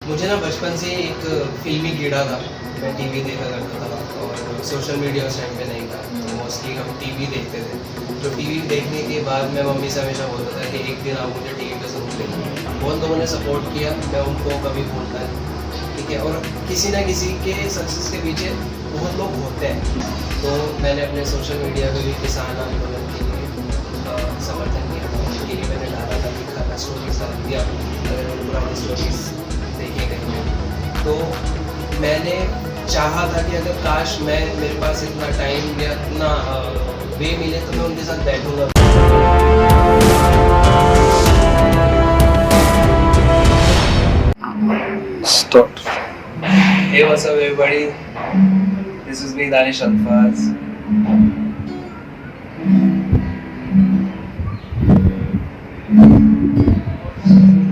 मुझे ना बचपन से एक फ़िल्मी कीड़ा था। मैं टीवी देखा करता था और सोशल मीडिया उस टाइम पे नहीं था। तो मोस्टली हम टीवी देखते थे। तो टीवी देखने के बाद मैं मम्मी से हमेशा बोलता था कि एक दिन आप मुझे टीवी पे ज़रूर देखना। बहुत लोगों ने सपोर्ट किया, मैं उनको कभी भूलता नहीं, ठीक है। और किसी ना किसी के सक्सेस के पीछे बहुत लोग होते हैं। तो मैंने अपने सोशल मीडिया पे भी किसान आंदोलन के लिए समर्थन किया था। उनके लिए मैंने डाला था, लिखा था, स्टोरीज डाल दिया। अगर पुरानी स्टोरीज देखे कहीं पे, तो मैंने चाहा था कि अगर काश मेरे पास इतना टाइम या इतना वे मिले तो मैं उनके साथ बैठूंगा। Start. Hey, what's up everybody? This is me, Danish Alfaz.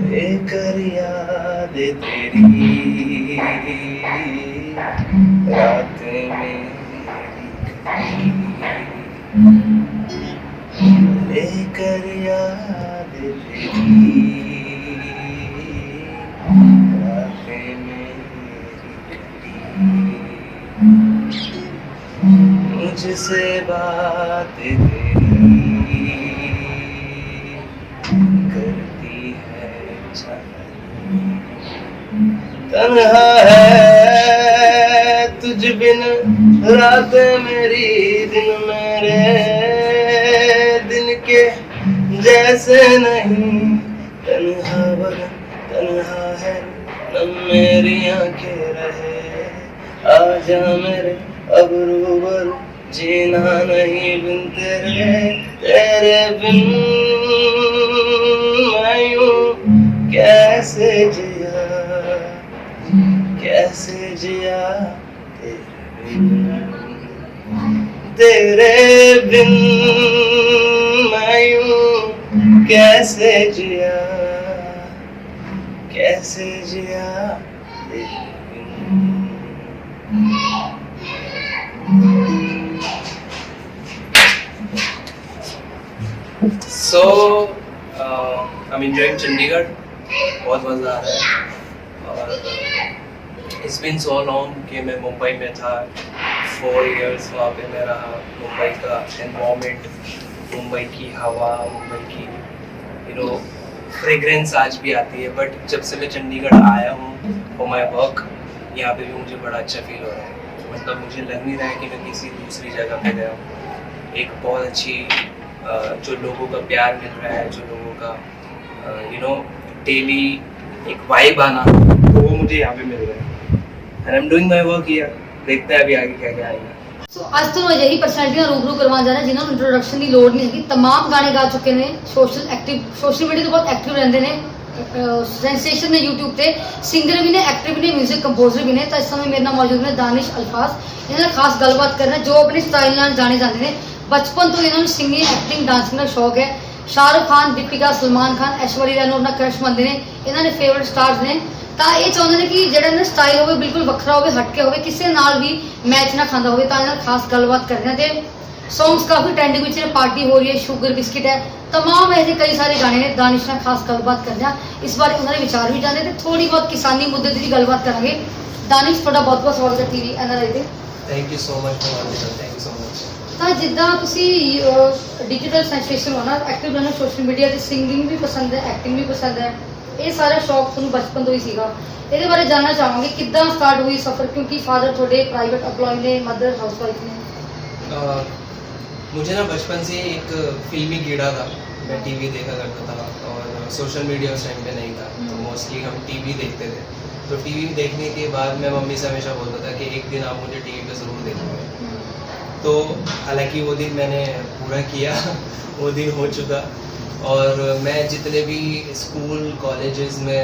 लेकर यादें तेरी रातें मेरी, लेकर यादें तेरी रातें मेरी, मुझसे बातें तेरी करती है चाहनी। तन्हा है तुझ बिन रात मेरी, दिन मेरे दिन के जैसे नहीं। तन्हा बदन तन्हा है, न मेरी आंखें रहे। आजा मेरे अब रूबरू, जीना नहीं बिन तेरे। तेरे बिन मैं यूं कैसे जिया, कैसे जिया तेरे बिन मैं यूं कैसे जिया, कैसे जिया तेरे बिन। So, I'm enjoying चंडीगढ़, बहुत मज़ा आ रहा है। और it's been so long कि मैं मुंबई में था, 4 years वहाँ पे मैं रहा। मुंबई का environment, मुंबई की हवा, मुंबई की फ्रेगरेंस आज भी आती है। बट जब से मैं चंडीगढ़ आया हूँ for my work, यहाँ पे भी मुझे बड़ा अच्छा फील हो रहा है। मतलब मुझे लग नहीं रहा है कि मैं किसी दूसरी जगह पे गया हूँ। एक बहुत अच्छी जो लोगों का प्यार मिल रहा है, जो लोगों का डेली एक वाइब आना, तो वो मुझे यहाँ पे मिल रहा है। And I am doing my work here. देखते हैं अभी आगे क्या क्या आएगा। सो ਅੱਜ ਤੁਹਾਨੂੰ ਅਜਿਹੀ ਪਰਸਨੈਲਿਟੀ ਨਾਲ ਰੂਬਰੂ ਕਰਵਾਉਣ ਜਾ ਰਹੇ ਜਿਨ੍ਹਾਂ ਨੂੰ ਇੰਟਰੋਡਕਸ਼ਨ ਦੀ ਲੋੜ ਨਹੀਂ ਹੈਗੀ। तमाम ਗਾਣੇ ਗਾ ਚੁੱਕੇ ਨੇ, ਸੋਸ਼ਲ ਮੀਡੀਆ ਤੇ ਬਹੁਤ ਐਕਟਿਵ ਰਹਿੰਦੇ ਨੇ, ਸੈਂਸੇਸ਼ਨ ਨੇ YouTube ਤੇ, ਸਿੰਗਰ ਵੀ ਨੇ, ਐਕਟਰ ਵੀ ਨੇ, 뮤직 ਕੰਪੋਜ਼ਰ ਵੀ ਨੇ। ਤਾਂ ਇਸ ਸਮੇਂ ਮੇਰੇ ਨਾਲ ਮੌਜੂਦ ਨੇ ਦਾਨਿਸ਼ ਅਲਫਾਜ਼। ਇਹਨਾਂ ਨਾਲ ਖਾਸ ਗੱਲਬਾਤ ਕਰਨਾ, ਜੋ ਆਪਣੇ ਸਟਾਈਲ ਨਾਲ ਜਾਣੇ ਜਾਂਦੇ ਨੇ। ਬਚਪਨ ਤੋਂ ਇਹਨਾਂ ਨੂੰ ਸਿੰਗਿੰਗ, ਐਕਟਿੰਗ, ਡਾਂਸਿੰਗ ਦਾ ਸ਼ੌਕ ਹੈ। शाहरुख खान, दीपिका, सलमान खान, ऐश्वर्या राय ਨੂੰ अपना क्रश ਮੰਨਦੇ ਨੇ। ਇਹਨਾਂ ਦੇ ਫੇਵਰਿਟ ਸਟਾਰਸ ਨੇ। ਤਾਂ ਇਹ ਚਾਹੁੰਦੇ ਨੇ ਕਿ ਜਿਹੜਾ ਇਹਨਾਂ ਦਾ ਸਟਾਈਲ ਹੋਵੇ ਬਿਲਕੁਲ ਵੱਖਰਾ ਹੋਵੇ, ਹਟਕੇ ਹੋਵੇ, ਕਿਸੇ ਨਾਲ ਵੀ ਮੈਚ ਨਾ ਖਾਂਦਾ ਹੋਵੇ। ਤਾਂ ਇਹਨਾਂ ਨਾਲ ਖਾਸ ਗੱਲਬਾਤ ਕਰਦੇ ਹਾਂ। ਤੇ ਸੌਂਗਸ ਕਾਫੀ ਟ੍ਰੈਂਡਿੰਗ ਵਿੱਚ ਨੇ, ਪਾਰਟੀ ਹੋ ਰਹੀ ਹੈ, ਸ਼ੂਗਰ ਬਿਸਕਿਟ ਹੈ, तमाम ऐसे कई सारे गाने ने। दानिश ਨਾਲ ਖਾਸ ਗੱਲਬਾਤ ਕਰਦੇ ਹਾਂ, ਇਸ ਬਾਰੇ ਉਹਨਾਂ ਦੇ ਵਿਚਾਰ ਵੀ ਜਾਣਦੇ ਤੇ ਥੋੜੀ ਬਹੁਤ ਕਿਸਾਨੀ ਮੁੱਦੇ ਦੀ ਗੱਲਬਾਤ ਕਰਾਂਗੇ। दानिश ਤੁਹਾਡਾ ਬਹੁਤ ਬਹੁਤ ਸਵਾਗਤ ਹੈ ਟੀਵੀ NRI ਤੇ। Thank you so much for all, thank you so much. ਤਾਂ ਜਿੱਦਾਂ ਤੁਸੀਂ ਡਿਜੀਟਲ ਸੈਂਸੇਸ਼ਨ ਹੋਣਾ, ਐਕਟਿਵ ਰਹਿਣਾ ਸੋਸ਼ਲ ਮੀਡੀਆ ਤੇ, ਸਿੰਗਿੰਗ ਵੀ ਪਸੰਦ ਹੈ, ਐਕਟਿੰਗ ਵੀ ਪਸੰਦ ਹੈ, ਇਹ ਸਾਰਾ ਸ਼ੌਕ ਤੁਹਾਨੂੰ ਬਚਪਨ ਤੋਂ ਹੀ ਸੀਗਾ। ਇਹਦੇ ਬਾਰੇ ਜਾਣਨਾ ਚਾਹਾਂਗੇ ਕਿੱਦਾਂ ਸਟਾਰਟ ਹੋਈ ਸਫ਼ਰ, ਕਿਉਂਕਿ ਫਾਦਰ ਤੁਹਾਡੇ ਪ੍ਰਾਈਵੇਟ EMPLOYE ਨੇ, ਮਦਰ ਹਾਊਸਵਾਈਫ ਨੇ। मुझे ना बचपन से एक फिल्मी कीड़ा था। मैं टीवी देखा करता था और सोशल मीडिया उस टाइम पे नहीं था। तो मोस्टली हम टीवी देखते थे। तो टीवी देखने के बाद मैं मम्मी से हमेशा बोलता था कि एक दिन आप मुझे टीवी पे ज़रूर देखोगे। तो हालांकि वो दिन मैंने पूरा किया वो दिन हो चुका। और मैं जितने भी स्कूल कॉलेजेस में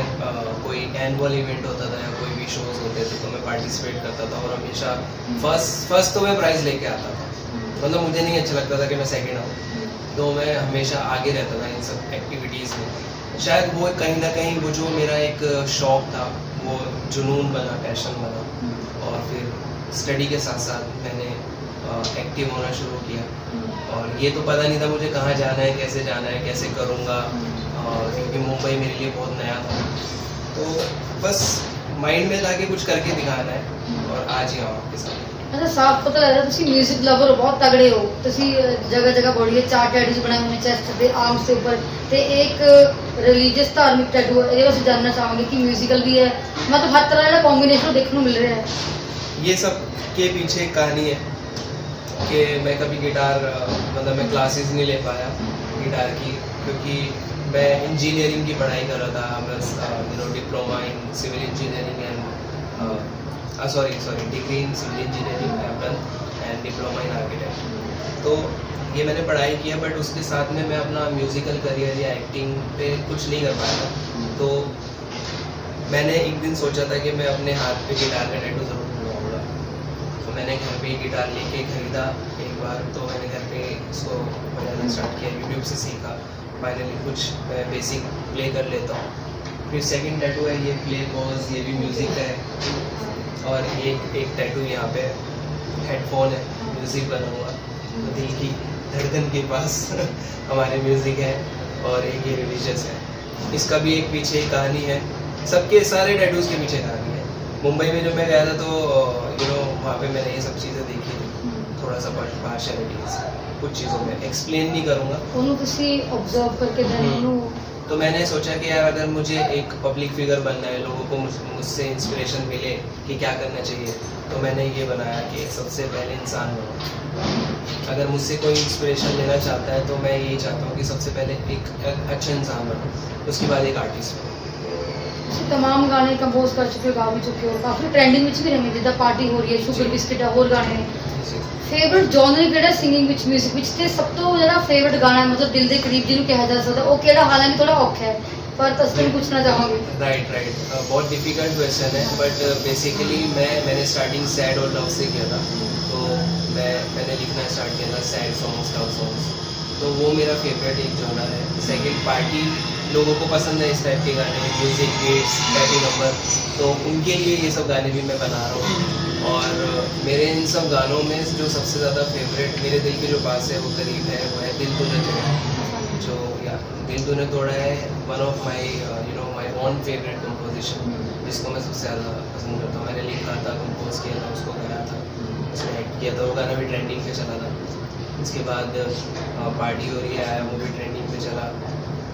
कोई एनुअल इवेंट होता था या कोई भी शोज़ होते थे तो मैं पार्टिसिपेट करता था। और हमेशा फर्स्ट तो मैं प्राइज़ लेके आता था। मतलब मुझे नहीं अच्छा लगता था कि मैं सेकंड आऊँ, तो मैं हमेशा आगे रहता था इन सब एक्टिविटीज़ में। शायद वो कहीं ना कहीं वो जो मेरा एक शौक़ था वो जुनून बना, पैशन बना। और फिर स्टडी के साथ साथ मैंने एक्टिव होना शुरू किया। और ये तो पता नहीं था मुझे कहाँ जाना है, कैसे करूँगा, क्योंकि मुंबई मेरे लिए बहुत नया था। तो बस माइंड में लाके कुछ करके दिखाना है और आज यहाँ आपके साथ। अच्छा साफ पता लगदा ਤੁਸੀਂ म्यूजिक लवर हो, बहुत तगड़े हो, ਤੁਸੀਂ जगह जगह बॉडी 4 टैटूज बनाए हुए चेस्ट पे, आर्म्स के ऊपर ਤੇ एक रिलीजियस धार्मिक टैटू है। ਇਹਦੇ ਵਾਸਤੇ जानना चाहांगे कि म्यूजिकल भी है, मतलब हर तरह का कॉम्बिनेशन देखने को मिल रहा है। ये सब के पीछे एक कहानी है कि मैं कभी गिटार मतलब मैं क्लासेस नहीं ले पाया गिटार की, क्योंकि मैं इंजीनियरिंग की पढ़ाई कर रहा था। मैं diploma in civil engineering and sorry degree in civil engineering I have done and diploma in architect. तो ये मैंने पढ़ाई किया, बट उसके साथ में मैं अपना म्यूज़िकल करियर या एक्टिंग पे कुछ नहीं कर पाया था। तो मैंने एक दिन सोचा था कि मैं अपने हाथ पे गिटार का टैटू ज़रूर बनवाऊंगा। तो मैंने घर पे गिटार लेके खरीदा एक बार, तो मैंने घर पे इसको बजाना स्टार्ट किया, यूट्यूब से सीखा, फाइनली कुछ बेसिक प्ले कर लेता हूँ। फिर सेकंड टैटू है ये प्ले पॉज, ये भी म्यूज़िक है, और एक टैटू यहाँ पे हेडफोन है, म्यूज़िक बना हुआ, तो दिल की धड़कन के पास हमारे म्यूज़िक है, और एक ये रिलीजियस है। इसका भी एक पीछे एक कहानी है, सबके सारे टैटूज़ के पीछे कहानी है। मुंबई में जब मैं गया था तो वहाँ पे मैंने ये सब चीज़ें देखी थी, थोड़ा सा पार्शलिटीज कुछ चीज़ों में एक्सप्लेन नहीं करूँगा, ਉਹਨੂੰ ਤੁਸੀਂ ऑब्जर्व करके then ਉਹਨੂੰ तो मैंने सोचा कि यार अगर मुझे एक पब्लिक फिगर बनना है, लोगों को मुझसे इंस्पिरेशन मिले कि क्या करना चाहिए, तो मैंने ये बनाया कि सबसे पहले इंसान बनो। अगर मुझसे कोई इंस्पिरेशन लेना चाहता है तो मैं यही चाहता हूँ कि सबसे पहले एक अच्छा इंसान बनो, उसके बाद एक आर्टिस्ट बनो। ਤੁਸੀਂ तमाम गाने कंपोज कर चुके हो, गा भी चुके हो, काफी ट्रेंडिंग ਵਿੱਚ ਵੀ ਰਹੇ ਜਿੱਦਾਂ ਪਾਰਟੀ ਹੋ ਰਹੀ ਹੈ, ਸ਼ੂਗਰ ਬਿਸਕਿਟ ਆ, ਹੋਰ ਗਾਣੇ ਨੇ। ਫੇਵਰਿਟ ਜਨਰ ਕਿਹੜਾ ਸਿੰਗਿੰਗ ਵਿੱਚ, 뮤직 ਵਿੱਚ, ਤੇ ਸਭ ਤੋਂ ਜਿਹੜਾ ਫੇਵਰਿਟ ਗਾਣਾ ਹੈ, ਮਤਲਬ ਦਿਲ ਦੇ ਕਰੀਬ ਜਿਹਨੂੰ ਕਿਹਾ ਜਾ ਸਕਦਾ, ਉਹ ਕਿਹੜਾ? ਹਾਲਾਂਕਿ ਥੋੜਾ ਔਖਾ ਹੈ, पर तस्लीम पूछना चाहूँगी। राइट बहुत डिफिकल्ट क्वेश्चन है, बट बेसिकली मैंने स्टार्टिंग सैड और लव से किया था। तो मैंने लिखना स्टार्ट किया था सैड सॉन्ग्स, लव सॉन्ग्स, तो वो मेरा फेवरेट एक जॉनर है। सेकंड पार्टी लोगों को पसंद है इस टाइप के गाने, म्यूजिक बीट्स, हैप्पी नंबर, तो उनके लिए ये सब गाने भी मैं बना रहा हूँ। और मेरे इन सब गानों में जो सबसे ज़्यादा फेवरेट मेरे दिल के जो पास है, वो करीब है, वो है दिल तूने तोड़ा, जो या दिल तूने तोड़ा है one of my my own favourite composition, जिसको मैं सबसे ज़्यादा पसंद करता हूँ। मैंने लिखा था, कंपोज किया था, उसको गाया था, उसमें एक्ट किया था, वो गाना भी ट्रेंडिंग पे चला था। इसके बाद पार्टी हो रही है आया, वो भी ट्रेंडिंग पे चला।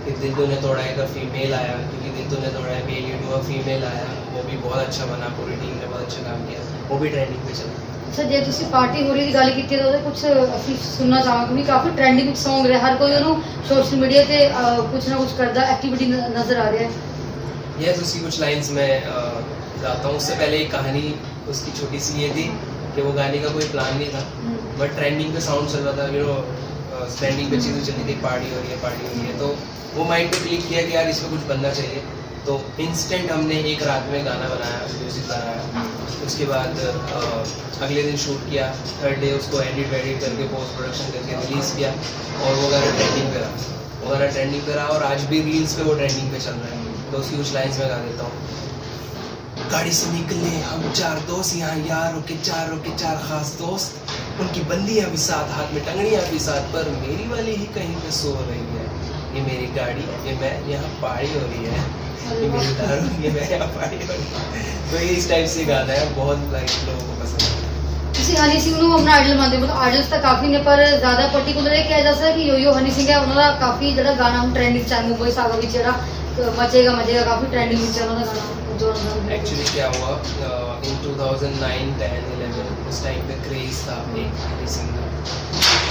फिर दिल तूने तोड़ा है का फीमेल आया, क्योंकि दिल तूने तोड़ा है मेल यूट्यूबर फीमेल आया, वो भी बहुत अच्छा बना, पूरी टीम ने बहुत अच्छा काम किया, वो भी ट्रेंडिंग पे चला। ਅੱਛਾ ਜੇ ਤੁਸੀਂ ਪਾਰਟੀ ਹੋ ਰਹੀ ਦੀ ਗੱਲ ਕੀਤੀ ਤਾਂ ਉਹਦੇ ਕੁਝ ਅਸੀਂ ਸੁਣਨਾ ਚਾਹਾਂਗੇ ਵੀ ਕਾਫੀ ਟ੍ਰੈਂਡਿੰਗ ਵਿੱਚ Song ਰਿਹਾ, ਹਰ ਕੋਈ ਉਹਨੂੰ ਸੋਸ਼ਲ ਮੀਡੀਆ ਤੇ ਕੁਝ ਨਾ ਕੁਝ ਕਰਦਾ एक्टिविटी नजर आ रहा है। यस, उसकी कुछ लाइंस मैं गाता हूँ। उससे पहले एक कहानी उसकी छोटी सी ये थी कि वो गाने का कोई प्लान नहीं था, बट ट्रेंडिंग पे साउंड चल रहा था, ट्रेंडिंग पे चीज़ें चली थी, पार्टी हो रही है, तो वो माइंड पे क्लिक किया कि यार इसमें कुछ बनना चाहिए। तो इंस्टेंट हमने एक रात में गाना बनाया, म्यूज़िक बनाया, उसके बाद अगले दिन शूट किया, थर्ड डे उसको एडिट करके पोस्ट प्रोडक्शन करके रिलीज़ किया, और वो गाना ट्रेंडिंग पे रहा, और आज भी रील्स पे वो ट्रेंडिंग पे चल रहा है। तो उसकी कुछ लाइन्स में गा देता हूँ। गाड़ी से निकले हम 4 दोस्त, यहाँ यारों के चार खास दोस्त, उनकी बंदियाँ भी साथ, हाथ में टंगड़ियाँ भी साथ, पर मेरी वाली ही कहीं पे सो रही है। ये मेरी गाड़ी, ये मैं यहाँ पार्टी हो रही है, ये मेरी दारू, ये मैं यहाँ पार्टी हो रही है। तो ये इस टाइप से गाना है, बहुत लोगों को पसंद है। ਤੁਸੀਂ ਹਨੀ ਸਿੰਘ ਨੂੰ ਆਪਣਾ ਆਈਡਲ ਮੰਨਦੇ ਹੋ? ਮਤਲਬ ਆਈਡਲਸ ਤਾਂ ਕਾਫੀ ਨੇ, ਪਰ ਜ਼ਿਆਦਾ ਪਾਰਟਿਕੂਲਰ ਇਹ ਕਿਹਾ ਜਾ ਸਕਦਾ ਕਿ ਯੋ ਹਨੀ ਸਿੰਘ ਹੈ, ਉਹਨਾਂ ਦਾ ਕਾਫੀ ਜਿਹੜਾ ਗਾਣਾ ਹੁਣ ਟ੍ਰੈਂਡਿੰਗ ਚ ਹੈ, ਮੁੰਬਈ ਸਾਗਾ ਵਿੱਚ ਜਿਹੜਾ ਮਚੇਗਾ ਕਾਫੀ ਟ੍ਰੈਂਡਿੰਗ ਵਿੱਚ ਹੈ ਉਹਨਾਂ ਦਾ ਗਾਣਾ ਜੋ एक्चुअली क्या हुआ इन 2009, 10, 11 उस टाइम पे क्रेज था एक हनी सिंह का,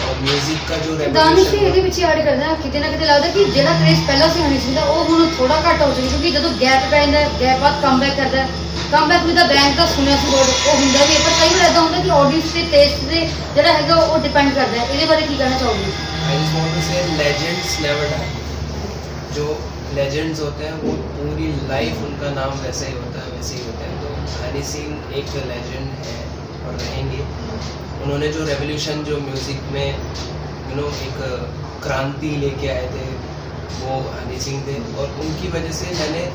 और म्यूजिक का जो ਦਾਨਿਸ਼ रेवोल्यूशन ਇਹਦੇ ਵਿੱਚ ਐਡ ਕਰਦਾ ਕਿਤੇ ਨਾ ਕਿਤੇ ਲੱਗਦਾ ਕਿ ਜਿਹੜਾ ਕ੍ਰੇਜ਼ ਪਹਿਲਾਂ ਸੀ ਹਨੀ ਸਿੰਘ ਦਾ ਉਹ ਹੁਣ ਥੋੜਾ ਘੱਟ ਹੋ ਚੁੱਕਿਆ, ਕਿਉਂਕਿ ਜਦੋਂ ਗੈਪ ਪੈ ਜਾਂਦਾ, ਗੈਪ ਬਾਅਦ ਕਮਬੈਕ ਕਰਦਾ, ਕਮਬੈਕ ਵਿਦ ਦਾ ਬੈਂਕ ਦਾ ਸੁਣਿਆ ਸੀ ਵਰਡ, ਉਹ ਹੁੰਦਾ ਵੀ ਹੈ, ਪਰ ਕਈ ਵਾਰ ਇਦਾਂ ਹੁੰਦਾ ਕਿ ਆਡੀਅנס ਦੇ ਟੇਸਟ ਦੇ ਜਿਹੜਾ ਹੈਗਾ ਉਹ ਡਿਪੈਂਡ ਕਰਦਾ ਹੈ। ਇਹਦੇ ਬਾਰੇ ਕੀ ਕਹਿਣਾ ਚਾਹੋਗੇ? आई जस्ट वांट टू से लेजेंड्स नेवर डाई। जो लेजेंड्स होते हैं वो पूरी लाइफ उनका नाम वैसा ही होता है, वैसे ही होते हैं। तो हनी सिंह एक लेजेंड है और रहेंगे। उन्होंने जो रेवोल्यूशन जो म्यूज़िक में एक क्रांति लेके आए थे, वो हनी सिंह थे, और उनकी वजह से मैंने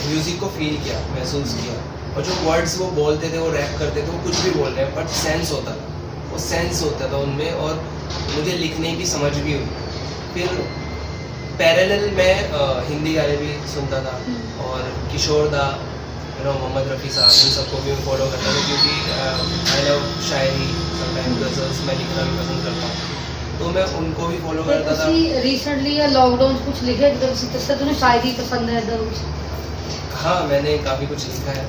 म्यूज़िक को फील किया, महसूस किया। और जो वर्ड्स वो बोलते थे, वो रैप करते थे, वो कुछ भी बोल रहे हैं, बट सेंस होता था, वो सेंस होता था उनमें, और मुझे लिखने की समझ भी हुई। फिर पैरेलल मैं हिंदी गाने भी सुनता था, और किशोर दा, मोहम्मद रफ़ी साहब, इन सबको भी मैं फॉलो करता हूँ क्योंकि I love Shayari, sometime ghazals मैं लिखना भी पसंद करता हूँ, तो मैं उनको भी फॉलो ਤੇ करता था। ਤੁਸੀਂ ਰੀਸੈਂਟਲੀ ਜਾਂ ਲੋਕਡਾਊਨ 'ਚ ਕੁਝ ਲਿਖਿਆ ਜਦੋਂ ਤੁਸੀਂ ਦੱਸਿਆ ਤੁਹਾਨੂੰ ਸ਼ਾਇਰੀ ਪਸੰਦ ਹੈ ਇਦਾਂ ਕੁਝ? हाँ, मैंने काफ़ी कुछ लिखा है,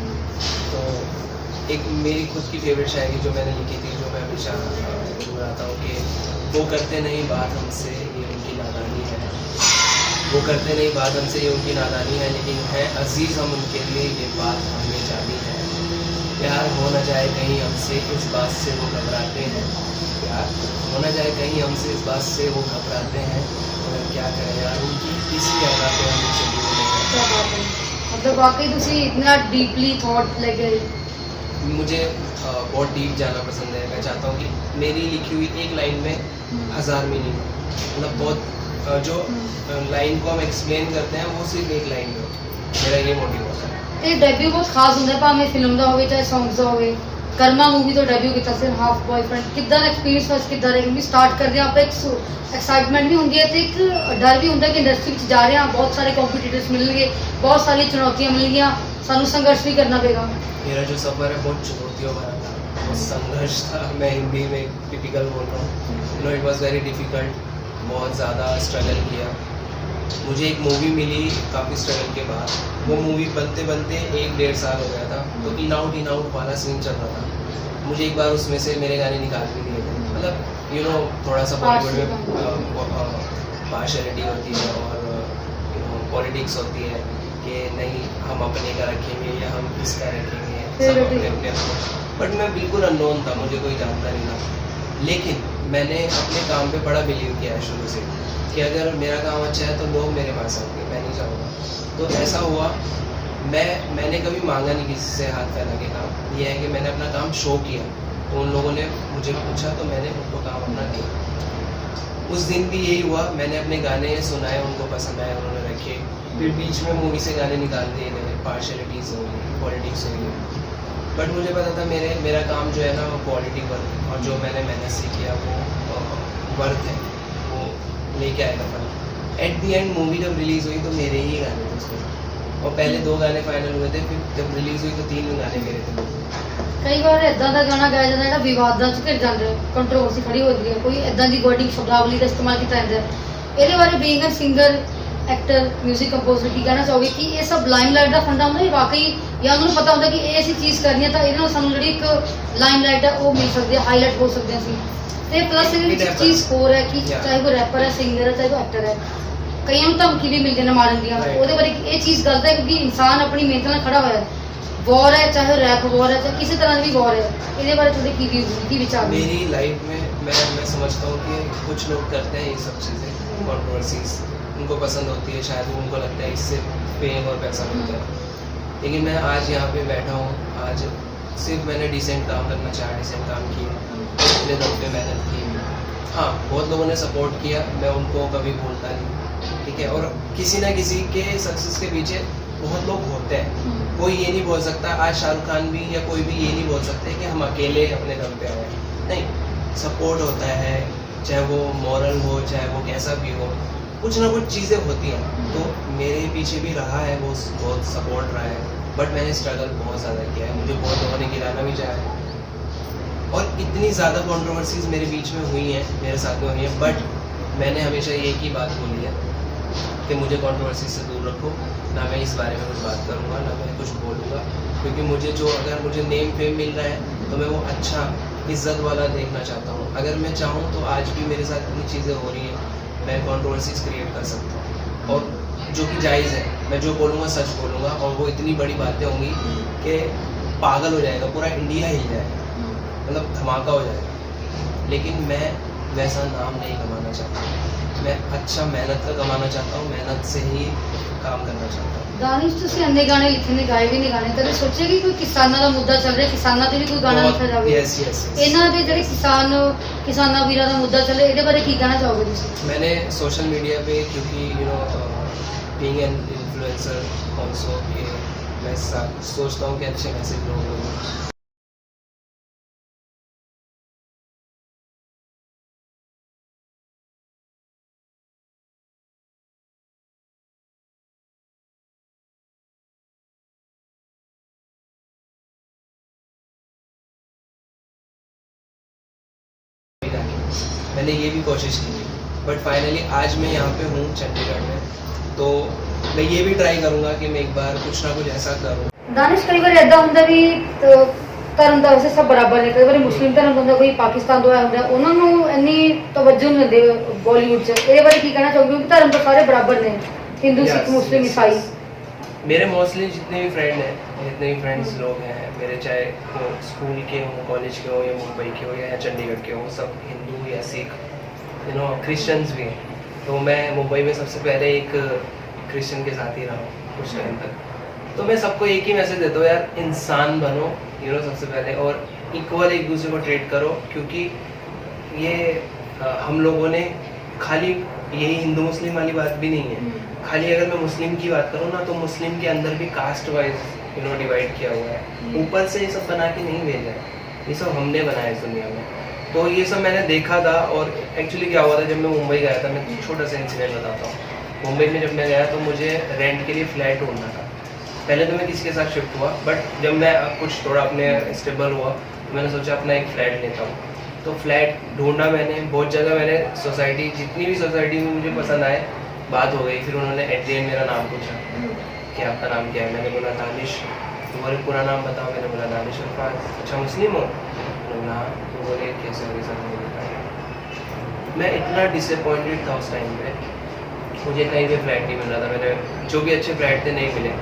तो एक मेरी खुद की फेवरेट शायरी जो मैंने लिखी थी, जो मैं हमेशा गुनगुनाता हूँ कि वो करते नहीं बात हमसे, ये उनकी नादानी है। वो करते नहीं बात हमसे, ये उनकी नादानी है, लेकिन है अजीज़ हम उनके लिए, ये बात हमें जानी है। प्यार हो न जाए कहीं हमसे, इस बात से वो घबराते हैं। प्यार हो न जाए कहीं हमसे, इस बात से वो घबराते हैं, मगर क्या करें यार, उनकी इसी अदा पे हम उनसे दूर नहीं रहते। क्या बात है, मतलब वाकई ਤੁਸੀਂ इतना डीपली थॉट लेके मुझे बहुत डीप जाना पसंद है। मैं चाहता हूँ कि मेरी लिखी हुई एक लाइन में हज़ार मीनिंग हो, मतलब बहुत जो लाइन को हम एक्सप्लेन करते हैं वो सिर्फ एक लाइन में हो। मेरा ये मोटिव होता है। ਇਹ ਡੈਬਿਊ ਬਹੁਤ ਖਾਸ ਹੁੰਦਾ ਹੈ, ਭਾਵੇਂ ਫਿਲਮ ਦਾ ਹੋਵੇ ਚਾਹੇ ਸੌਂਗਸ ਦਾ ਹੋਵੇ। ਕਰਮਾ ਮੂਵੀ ਤੋਂ ਡੈਬਿਊ ਕੀਤਾ ਸੀ, ਹਾਫ ਬॉयਫ੍ਰੈਂਡ, ਕਿੱਦਾਂ ਦਾ ਐਕਸਪੀਰੀਅੰਸ was ਕਿੱਦਾਂ ਦਾ? ਕਿਉਂਕਿ ਸਟਾਰਟ ਕਰਦੇ ਹਾਂ ਆਪਾਂ ਇੱਕ ਐਕਸਾਈਟਮੈਂਟ ਵੀ ਹੁੰਦੀ ਹੈ ਤੇ ਇੱਕ ਡਰ ਵੀ ਹੁੰਦਾ ਕਿ ਇੰਡਸਟਰੀ ਵਿੱਚ ਜਾ ਰਹੇ ਹਾਂ, ਬਹੁਤ ਸਾਰੇ ਕੰਪੀਟੀਟਰਸ ਮਿਲਣਗੇ, ਬਹੁਤ ਸਾਰੀਆਂ ਚੁਣੌਤੀਆਂ ਮਿਲਣਗੀਆਂ, ਸਾਨੂੰ ਸੰਘਰਸ਼ ਵੀ ਕਰਨਾ पड़ेगा। मेरा जो सफ़र है बहुत चुनौतियों भरा था, बहुत संघर्ष था। मैं हिंदी में टिपिकल बोल रहा हूँ, इट वॉज़ वेरी डिफ़िकल्ट, बहुत ज़्यादा स्ट्रगल किया। मुझे एक मूवी मिली काफ़ी स्ट्रगल के बाद, वो मूवी बनते बनते 1-1.5 साल हो गया था, तो इन आउट वाला सीन चल रहा था। मुझे एक बार उसमें से मेरे गाने निकाल भी दिए थे, मतलब थोड़ा सा बॉलीवुड में पार्शलिटी होती है और पॉलिटिक्स होती है कि नहीं हम अपने का रखेंगे या हम इसका रखेंगे, सब अपने अपने। बट मैं बिल्कुल अननोन था, मुझे कोई जानता नहीं था, लेकिन मैंने अपने काम पे बड़ा बिलीव किया है शुरू से कि अगर मेरा काम अच्छा है तो लोग मेरे पास आएंगे, मैं नहीं चाहूँगा। तो ऐसा हुआ, मैंने कभी मांगा नहीं किसी से हाथ फैला के काम। ये है कि मैंने अपना काम शो किया, तो उन लोगों ने मुझे पूछा तो मैंने उनको काम अपना दिया। उस दिन भी यही हुआ, मैंने अपने गाने सुनाए, उनको पसंद आए, उन्होंने रखे। फिर बीच में मूवी से गाने निकाल दिए गए, पार्शलिटीज़ हो गई, पॉलिटिक्स हो गई। बट मुझे पता था मेरा काम जो है ना वो क्वालिटी वर्क, और जो मैंने मेहनत से किया वो वर्थ है, वो लेके आएगा फल। एट दी एंड मूवी जब रिलीज़ हुई तो मेरे ही गाने थे उसमें, और पहले 2 गाने फाइनल हुए थे, फिर जब रिलीज़ हुई तो 3 गाने मेरे थे। ਕਈ ਵਾਰ ਇਦਾਂ ਦਾ ਗਾਣਾ ਗਾਇਆ ਜਾਂਦਾ ਜਿਹੜਾ ਵਿਵਾਦਾਂ 'ਚ ਘਿਰ ਜਾਂਦਾ, ਕੰਟਰੋਵਰਸੀ ਖੜੀ ਹੋ ਜਾਂਦੀ ਹੈ, ਕੋਈ ਇਦਾਂ ਦੀ ਵਰਡਿੰਗ ਸ਼ਬਦਾਵਲੀ ਦਾ ਇਸਤੇਮਾਲ ਕੀਤਾ ਜਾਂਦਾ ਹੈ। ਇਹਦੇ ਬਾਰੇ being a singer, actor, 뮤직 composer ਕੀ ਕਹਿਣਾ ਚਾਹੋਗੇ ਕਿ ਇਹ ਸਭ ਲਾਈਮਲਾਈਟ ਦਾ ਫੰਡਾ ਹੁੰਦਾ ਹੈ ਵਾਕਈ, ਜਾਂ ਉਹਨਾਂ ਨੂੰ ਪਤਾ ਹੁੰਦਾ ਕਿ ਇਹ ਅਸੀਂ ਚੀਜ਼ ਕਰਨੀ ਹੈ ਤਾਂ ਇਹਦੇ ਨਾਲ ਸਾਨੂੰ ਜਿਹੜੀ ਇੱਕ ਲਾਈਮਲਾਈਟ ਹੈ ਉਹ ਮਿਲ ਸਕਦੀ ਹੈ, ਹਾਈਲਾਈਟ ਹੋ ਸਕਦੇ ਹਾਂ ਅਸੀਂ। ਤੇ ਪਲੱਸ ਇਹਦੇ ਵਿੱਚ ਇੱਕ ਚੀਜ਼ ਹੋਰ ਹੈ ਕਿ ਚਾਹੇ ਕੋਈ ਰੈਪਰ ਹੈ, ਸਿੰਗਰ ਹੈ, ਚਾਹੇ ਕੋਈ ਐਕਟਰ ਹੈ, ਕਈਆਂ ਨੂੰ ਧਮਕੀ ਵੀ ਮਿਲਦੀ ਹੈ ਮਾਰਨ ਦੀਆਂ। ਉਹਦੇ ਬਾਰੇ ਇਹ ਚੀਜ਼ ਗਲਤ ਹੈ ਕਿਉਂਕਿ ਇਨਸਾਨ ਆਪਣੀ ਮਿਹਨਤ ਨਾਲ ਖੜਾ ਹੋਇਆ ਹੈ। वॉर है चाहे रैप वॉर है, चाहे किसी तरह की वॉर है, ਇਹਦੇ ਬਾਰੇ ਤੁਹਾਡੇ ਕੀ विचार? मेरी लाइफ में मैं समझता हूँ कि कुछ लोग करते हैं ये सब चीज़ें, कंट्रोवर्सीज उनको पसंद होती है, शायद उनको लगता है इससे फेम और पैसा मिलता है, लेकिन मैं आज यहाँ पे बैठा हूँ, आज सिर्फ मैंने डिसेंट काम करना चाहा, डिसेंट काम किया, अपने दम पे मेहनत की। हाँ, बहुत लोगों ने सपोर्ट किया, मैं उनको कभी भूलता नहीं, ठीक है। और किसी ना किसी के सक्सेस के पीछे बहुत लोग होते हैं, कोई ये नहीं बोल सकता, आज शाहरुख खान भी या कोई भी ये नहीं बोल सकते कि हम अकेले अपने दम पे आए, नहीं, सपोर्ट होता है, चाहे वो मॉरल हो, चाहे वो कैसा भी हो, कुछ ना कुछ चीज़ें होती हैं। तो मेरे पीछे भी रहा है वो बहुत सपोर्ट रहा है, बट मैंने स्ट्रगल बहुत ज़्यादा किया है, मुझे बहुत लोगों ने गिराना भी चाहा है, और इतनी ज़्यादा कंट्रोवर्सीज मेरे बीच में हुई हैं, मेरे साथ में हुई हैं, बट मैंने हमेशा एक ही बात बोली है कि मुझे कंट्रोवर्सी से दूर रखो, ना मैं इस बारे में कुछ बात करूँगा, ना मैं कुछ बोलूँगा, क्योंकि मुझे अगर मुझे नेम फेम मिल रहा है तो मैं वो अच्छा इज़्ज़त वाला देखना चाहता हूँ। अगर मैं चाहूँ तो आज भी मेरे साथ इतनी चीज़ें हो रही हैं, मैं कंट्रोवर्सीज क्रिएट कर सकता हूँ, और जो कि जायज़ है, मैं जो बोलूँगा सच बोलूँगा, और वो इतनी बड़ी बातें होंगी कि पागल हो जाएगा, पूरा इंडिया हिल जाएगा, मतलब धमाका हो जाएगा। लेकिन मैं वैसा नाम नहीं कमाना चाहता, मैं अच्छा मेहनत का कमाना चाहता हूँ, मेहनत से ही काम करना चाहता हूँ। ਗਾਣੇ 'ਚ ਤੁਸੀਂ ਇੰਨੇ ਗਾਣੇ ਲਿਖੇ ਨੇ, ਗਾਏ ਵੀ ਨੇ ਗਾਣੇ, ਕਦੇ ਸੋਚਿਆ ਕਿ ਕੋਈ ਕਿਸਾਨਾਂ ਦਾ ਮੁੱਦਾ ਚੱਲ ਰਿਹਾ, ਕਿਸਾਨਾਂ ਤੇ ਵੀ ਕੋਈ ਗਾਣਾ ਲਿਖਿਆ ਜਾਵੇ? यस यस ਇਹਨਾਂ ਦੇ ਜਿਹੜੇ ਕਿਸਾਨਾਂ ਵੀਰਾਂ ਦਾ ਮੁੱਦਾ ਚੱਲੇ, ਇਹਦੇ ਬਾਰੇ ਕੀ ਕਹਿਣਾ ਚਾਹੋਗੇ ਤੁਸੀਂ? मैंने सोशल मीडिया पे, क्योंकि बीइंग एन इन्फ्लुएंसर ऑल्सो, कि मैं सोचता हूँ कि अच्छे मैसेज लोगों को मैंने ये भी कोशिश की थी, बट फाइनली आज मैं यहाँ पे हूँ चंडीगढ़ में, तो मैं ये भी ट्राई करूँगा कि मैं एक बार कुछ ना कुछ ऐसा करूँ। दानिश कई बार ऐसा ਹੁੰਦਾ ਵੀ ਧਰਮ ਦਾ ਵੈਸੇ ਸਭ ਬਰਾਬਰ ਨੇ, ਕਈ ਵਾਰੀ ਮੁਸਲਿਮ ਧਰਮ ਦਾ ਹੁੰਦਾ, ਕੋਈ ਪਾਕਿਸਤਾਨ ਤੋਂ ਆਇਆ ਹੁੰਦਾ, ਉਹਨਾਂ ਨੂੰ ਇੰਨੀ ਤਵੱਜੋ ਨਹੀਂ ਦਿੰਦੇ ਬਾਲੀਵੁੱਡ 'ਚ। ਇਹਦੇ ਬਾਰੇ ਕੀ ਕਹਿਣਾ ਚਾਹੋਗੇ ਕਿ ਧਰਮ ਤਾਂ ਸਾਰੇ ਬਰਾਬਰ ਨੇ, हिंदू सिख मुस्लिम ईसाई? मेरे मोस्टली जितने भी फ्रेंड हैं, जितने भी फ्रेंड्स लोग हैं मेरे, चाहे वो स्कूल के हों, कॉलेज के हों, या मुंबई के हों, या चंडीगढ़ के हों, सब हिंदू या सिख, क्रिश्चियंस भी हैं। तो मैं मुंबई में सबसे पहले एक क्रिश्चियन के साथ ही रहा हूँ कुछ टाइम तक। तो मैं सबको एक ही मैसेज देता हूँ, यार इंसान बनो, सबसे पहले, और इक्वल एक दूसरे को ट्रीट करो, क्योंकि ये हम लोगों ने खाली यही हिंदू मुस्लिम वाली बात भी नहीं है। खाली अगर मैं मुस्लिम की बात करूँ ना, तो मुस्लिम के अंदर भी कास्ट वाइज डिवाइड किया हुआ है। ऊपर से ये सब बना के नहीं भेजा है, ये सब हमने बनाया इस दुनिया में। तो ये सब मैंने देखा था। और एक्चुअली क्या हुआ था, जब मैं मुंबई गया था, मैं छोटा सा इंसिडेंट बताता हूँ। मुंबई में जब मैं गया तो मुझे रेंट के लिए फ्लैट ढूंढना था। पहले तो मैं किसी के साथ शिफ्ट हुआ, बट जब मैं कुछ थोड़ा अपने स्टेबल हुआ तो मैंने सोचा अपना एक फ्लैट लेता हूँ। तो फ्लैट ढूंढा मैंने, बहुत जगह मैंने, सोसाइटी, जितनी भी सोसाइटी में मुझे पसंद आए, बात हो गई। फिर उन्होंने एट द एंड मेरा नाम पूछा कि आपका नाम क्या है। मैंने बोला दानिश। तो बोले पूरा नाम बताओ। मैंने बोला दानिश अल्फाज। अच्छा मुस्लिम हो? मैंने बोला हाँ। तो बोले कैसे हो सर? मुझे बताया। मैं इतना डिसअपॉइंटेड था उस टाइम पे, मुझे कहीं भी फ्लैट नहीं मिल रहा था। मैंने जो भी अच्छे फ्लैट थे नहीं मिले।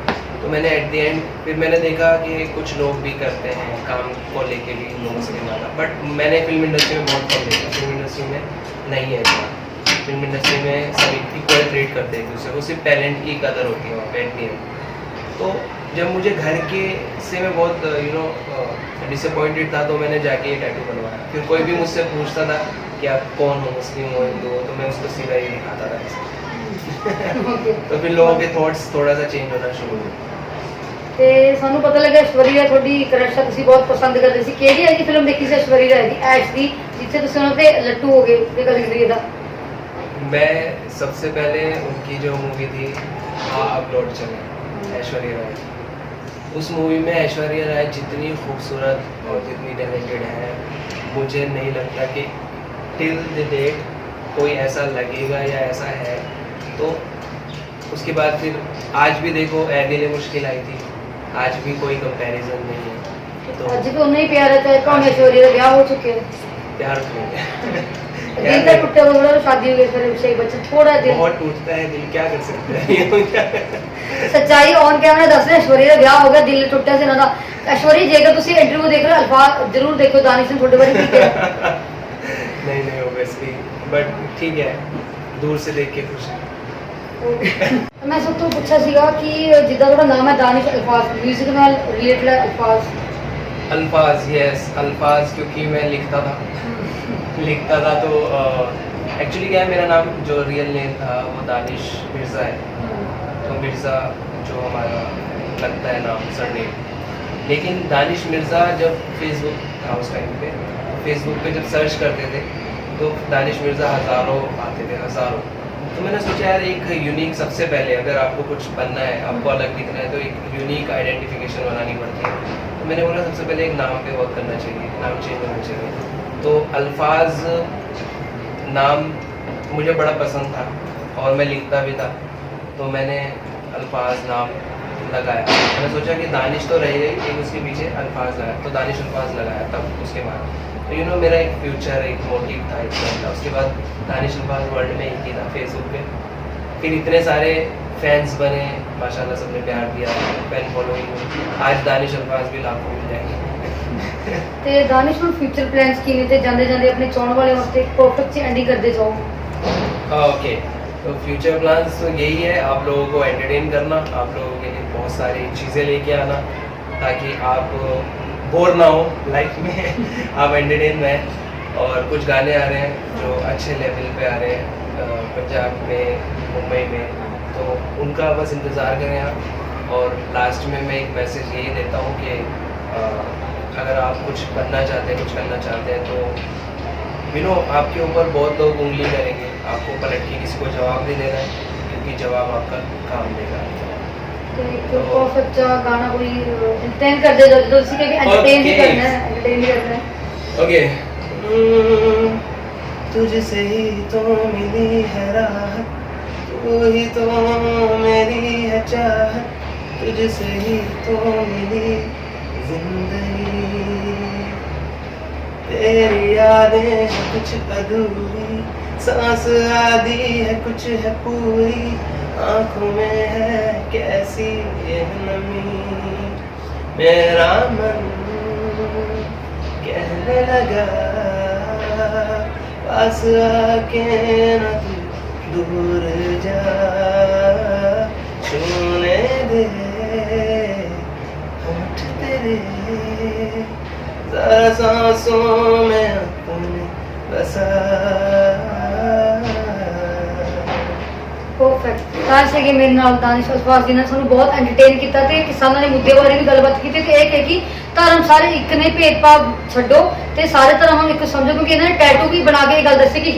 तो मैंने एट द एंड फिर मैंने देखा कि कुछ लोग भी करते हैं काम को लेके भी, हिंदू मुस्लिम वाला, बट मैंने फिल्म इंडस्ट्री में बहुत कम देखा। फिल्म इंडस्ट्री में नहीं है इतना। फिल्म इंडस्ट्री में सब इक्वल ट्रीट करते हैं एक दूसरे को, सिर्फ टैलेंट की कदर होती है वहाँ पे एट द एंड। तो जब मुझे घर के से मैं बहुत डिसअपॉइंटेड था, तो मैंने जाके ये टैटू बनवाया। फिर कोई भी मुझसे पूछता था कि आप कौन हो, मुस्लिम हो, हिंदू हो, तो मैं उसको सीधा ही दिखाता था ऐसे। तो फिर लोगों के थॉट्स थोड़ा सा चेंज होना शुरू हुए। ਤੇ ਸਾਨੂੰ ਪਤਾ ਲੱਗਾ ਐਸ਼ਵਰੀ ਦਾ ਤੁਹਾਡੀ ਕਰਸ਼ ਆ, ਤੁਸੀਂ ਬਹੁਤ ਪਸੰਦ ਕਰਦੇ ਸੀ। ਕਿਹੜੀ ਹੈਗੀ ਫਿਲਮ ਦੇਖੀ ਸੀ ਐਸ਼ਵਰੀ ਰਾਏ ਦੀ, ਐਸ਼ ਦੀ, ਜਿੱਥੇ ਤੁਸੀਂ ਉਹਨਾਂ ਤੇ ਲੱਟੂ ਹੋ ਗਏ ਤੇ ਗੱਲ ਕਰੀਏ ਦਾ? मैं सबसे पहले उनकी जो मूवी थी हाँ अब लौट चले, ऐश्वर्या राय, उस मूवी में ऐश्वर्या राय जितनी खूबसूरत और जितनी टैलेंटेड है, मुझे नहीं लगता कि टिल द डेट कोई ऐसा लगेगा या ऐसा है। तो उसके बाद फिर आज भी देखो, ऐ दिल मुश्किल आई थी, आज भी कोई कंपैरिजन नहीं है। तो ਅੱਜ ਵੀ ਉਹਨਾਂ ਹੀ ਪਿਆਰ ਹੈ, ਚਾਹੇ ਕੌਣ ਐਸ਼ਵਰੀ ਦਾ ਵਿਆਹ ਹੋ ਚੁੱਕਿਆ ਹੈ, प्यार तो नहीं है। ਦਿਲ ਤਾਂ ਟੁੱਟਿਆ ਹੋਇਆ, शादी हो गई, फिर अभिषेक बच्चन थोड़ा दिल बहुत टूटता है दिल, क्या कर सकते हैं। ਸੱਚਾਈ ਔਨ ਕੈਮਰਾ ਦੱਸ ਰਹੇ, ਐਸ਼ਵਰੀ ਦਾ ਵਿਆਹ ਹੋ ਗਿਆ, ਦਿਲ ਟੁੱਟਿਆ ਸੀ ਇਹਨਾਂ ਦਾ। ਐਸ਼ਵਰੀ ਜੇਕਰ ਤੁਸੀਂ ਇੰਟਰਵਿਊ ਦੇਖ ਰਹੇ ਹੋ, ਅਲਫਾਜ਼ ਜ਼ਰੂਰ ਦੇਖੋ, ਦਾनिश ਨੇ ਤੁਹਾਡੇ ਬਾਰੇ ਕੀ ਕਿਹਾ। नहीं ऑब्वियसली, बट ठीक है, दूर से देख के खुश है। ਮੈਂ ਸਭ ਤੋਂ ਪੁੱਛਿਆ ਸੀਗਾ ਕਿ ਜਿੱਦਾਂ ਤੁਹਾਡਾ ਨਾਮ ਹੈ ਦਾनिश अल्फाज, म्यूजिक ਨਾਲ ਰਿਲੇਟਡ ਹੈ अल्फाज? अल्फाज, यस अल्फाज, क्योंकि मैं लिखता था तो एक्चुअली क्या है, मेरा नाम जो रियल नेम था वो दानिश मिर्ज़ा है। तो मिर्ज़ा जो हमारा लगता है नाम, सरनेम, लेकिन दानिश मिर्ज़ा जब फेसबुक था उस टाइम पे, फेसबुक पे जब सर्च करते थे तो दानिश मिर्ज़ा हज़ारों आते थे, हज़ारों। तो मैंने सोचा यार एक यूनिक, सबसे पहले अगर आपको कुछ बनना है, आपको अलग दिखना है, तो एक यूनिक आइडेंटिफिकेशन बनानी पड़ती है। तो मैंने बोला सबसे पहले एक नाम पे वर्क करना चाहिए, नाम चेंज होना चाहिए। तो अल्फाज नाम मुझे बड़ा पसंद था और मैं लिखता भी था, तो मैंने अल्फाज नाम लगाया। मैंने सोचा कि दानिश तो रह गई, एक उसके पीछे अल्फाज लगाया, तो दानिश अल्फाज लगाया। तब उसके बाद तो मेरा एक फ्यूचर, एक मोटिव था, एक प्लान था। उसके बाद दानिश अल्फाज वर्ल्ड में एक ही था फेसबुक पे। फिर इतने सारे फैंस बने, माशाल्लाह सबने प्यार दिया, फैन फॉलोइंग हुई। आज दानिश अल्फाज भी लाखों मिल जाएंगे। ਤੇ ਦਾनिश ਨੂੰ ਫਿਊਚਰ ਪਲਾਨਸ ਕੀ ਨੇ, ਤੇ ਜਾਂਦੇ ਜਾਂਦੇ ਆਪਣੇ ਚਾਹਣ ਵਾਲੇ ਵਾਸਤੇ ਇੱਕ ਪਰਫੈਕਟ ਸੀ ਐਂਡਿੰਗ ਕਰਦੇ ਜਾਓ? ओके, तो फ्यूचर प्लान्स तो यही है, आप लोगों को एंटरटेन करना, आप लोगों के लिए बहुत सारी चीज़ें लेके आना, ताकि आप बोर ना हो लाइफ में। आप एंटरटेन में, और कुछ गाने आ रहे हैं जो अच्छे लेवल पे आ रहे हैं पंजाब में, मुंबई में, तो उनका बस इंतज़ार करें आप। और लास्ट में मैं एक मैसेज यही देता हूँ कि अगर आप कुछ बनना चाहते हैं, कुछ करना चाहते हैं, तो आपके ऊपर बहुत लोग उंगली करेंगे, आपको पलट के किसी को जवाब नहीं देना है, क्योंकि जवाब आपका काम देगा। ਤੇ ਇੱਕ ਪਰਫੈਕਟ ਜਿਹਾ ਗਾਣਾ ਕੋਈ ਇੰਟੈਂਡ ਕਰਦੇ ਜਾਓ, ਜਦੋਂ ਤੁਸੀਂ ਕਿ ਐਂਟਰਟੇਨ ਹੀ ਕਰਨਾ ਹੈ, ਐਂਟਰਟੇਨ ਹੀ ਕਰਨਾ ਹੈ। ओके, तुझसे ही तो मिली है राहत, तू ही तो मेरी है चाहत, तुझसे ही तो मिली जिंदगी। तेरी यादें हैं कुछ अधूरी, सांस आधी है कुछ है पूरी, आंखों में है कैसी ये नमी। मेरा मन कहने लगा पास आके न तू दूर जा, छूने दे होठ तेरे जरा सांसों में अपने बसा। परफेक्ट ਤਾਂ ਸੀਗੇ ਮੇਰੇ ਨਾਲ ਦਾਨਿਸ਼ ਅਸਵਾਸ ਜੀ ਨੇ ਸਾਨੂੰ ਬਹੁਤ ਐਂਟਰਟੇਨ ਕੀਤਾ ਤੇ ਕਿਸਾਨਾਂ ਦੇ ਮੁੱਦੇ ਬਾਰੇ ਵੀ ਗੱਲਬਾਤ ਕੀਤੀ ਤੇ ਇਹ ਹੈ ਕਿ ਧਰਮ ਸਾਰੇ ਇੱਕ ਨੇ, ਭੇਦਭਾਵ ਛੱਡੋ ਤੇ ਸਾਰੇ ਧਰਮਾਂ ਨੂੰ ਇੱਕ ਸਮਝੋ, ਕਿਉਂਕਿ ਇਹਨਾਂ ਨੇ ਟੈਟੂ ਵੀ ਬਣਾ ਕੇ ਇਹ ਗੱਲ ਦੱਸੀ ਕਿ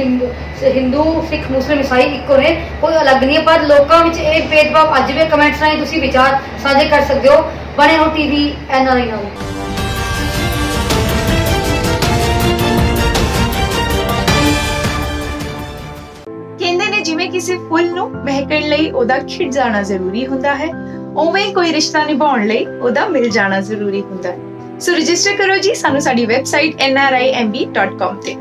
ਹਿੰਦੂ ਸਿੱਖ ਮੁਸਲਿਮ ਈਸਾਈ ਇੱਕੋ ਨੇ, ਕੋਈ ਅਲੱਗ ਨਹੀਂ ਹੈ। ਪਰ ਲੋਕਾਂ ਵਿੱਚ ਇਹ ਭੇਦਭਾਵ ਅੱਜ ਵੀ ਕਮੈਂਟਸ ਰਾਹੀਂ ਤੁਸੀਂ ਵਿਚਾਰ ਸਾਂਝੇ ਕਰ ਸਕਦੇ ਹੋ। ਬਣੇ ਰਹੋ ਟੀਵੀ NRI ਨਾਲ। ਕਹਿੰਦੇ ਨੇ ਜਿਵੇਂ ਕਿਸੇ ਫੁੱਲ ਨੂੰ ਮਹਿਕਣ ਲਈ ਉਹਦਾ ਖਿੜ ਜਾਣਾ ਜ਼ਰੂਰੀ ਹੁੰਦਾ ਹੈ, ਉਵੇਂ ਕੋਈ ਰਿਸ਼ਤਾ ਨਿਭਾਉਣ ਲਈ ਉਹਦਾ ਮਿਲ ਜਾਣਾ ਜ਼ਰੂਰੀ ਹੁੰਦਾ ਹੈ। ਸੋ ਰਜਿਸਟਰ ਕਰੋ ਜੀ ਸਾਨੂੰ ਸਾਡੀ ਵੈਬਸਾਈਟ nrimb.com ਤੇ।